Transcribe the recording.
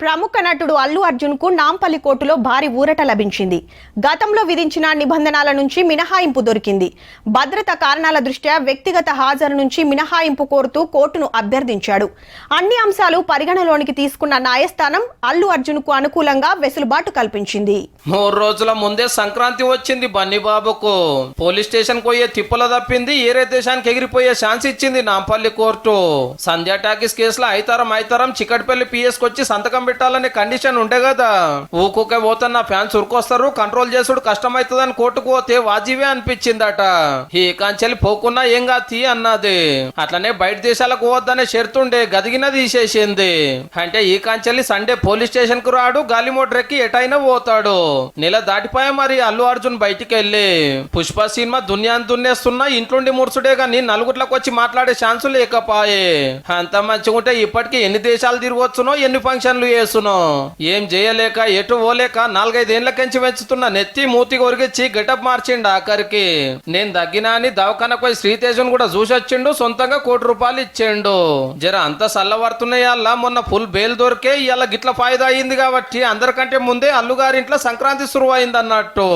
ప్రముఖ నటుడు అల్లు అర్జున్ కు నాంపల్లి కోర్టులో భారీ ఊరట లభించింది. గతంలో విధించిన నిబంధనల నుంచి మినహాయింపు దొరికింది. భద్రతా కారణాల దృష్ట్యా వ్యక్తిగత హాజరు నుంచి మినహాయింపు కోరుతూ కోర్టును అభ్యర్థించాడు. అన్ని అంశాలు పరిగణలోనికి తీసుకున్న న్యాయస్థానం అల్లు అర్జున్ కు అనుకూలంగా వెసులుబాటు కల్పించింది. 3 రోజుల ముందే సంక్రాంతి వచ్చింది. బన్నీ బాబుకు పోలీస్ స్టేషన్ పోయే తిప్పల తప్పింది. ఏరే దేశానికి ఎగిరిపోయే ఛాన్స్ ఇచ్చింది నాంపల్లి కోర్టు. సంధ్యా టాకీస్ కేసులో ఐతారం చిక్కడపల్లి పిఎస్ వచ్చి సంతకం పెట్టాలనే కండిషన్ ఉండే కదా. ఊకుకే పోతున్న ఫ్యాన్స్ ఉరుకొస్తారు, కంట్రోల్ చేసుడు కష్టమైతుందని కోర్టుకు పోతే వాజీవే అనిపించిందట. ఈ కాంచెలి పోకున్నా ఏం కాదు అన్నది. అట్లనే బయట దేశాలకు పోవద్దనే షరతుండే గదిగిన తీసేసింది. అంటే ఈ కాంచెలి సండే పోలీస్ స్టేషన్ కు రాడు, గాలి మోటర్ ఎక్కి ఎటైనా పోతాడు. నెల దాటిపోయా మరి అల్లు అర్జున్ బయటికి వెళ్ళి పుష్ప సినిమా దునియాని దున్నేస్తున్నా ఇంట్లోండి మురుసుడే గాని నలుగుట్లకు వచ్చి మాట్లాడే ఛాన్సు లేకపాయే. అంత మంచిగా ఉంటే ఇప్పటికీ ఎన్ని దేశాలు తిరగొచ్చునో, ఎన్ని ఫంక్షన్లు చేస్తునో. ఏం చేయలేక ఎటు పోలేక 4-5 ఏళ్లకెంచి పెంచుతున్న నెత్తి మూతి కొరిగిచ్చి గెటప్ మార్చిండు. ఆఖరికి నేను తగ్గినా అని దవాఖానకు పోయి శ్రీతేజన్ కూడా చూసొచ్చిండు. సొంతంగా ₹1 ఇచ్చిండు. జర అంత సల్లవర్తున్నాయల్లా మొన్న ఫుల్ బెయిల్ దొరికే ఇవాళ గిట్ల ఫాయిదా అయింది కాబట్టి అందరికంటే ముందే అల్లుగారింట్లో సంక్రాంతి శురువైంది అన్నట్టు.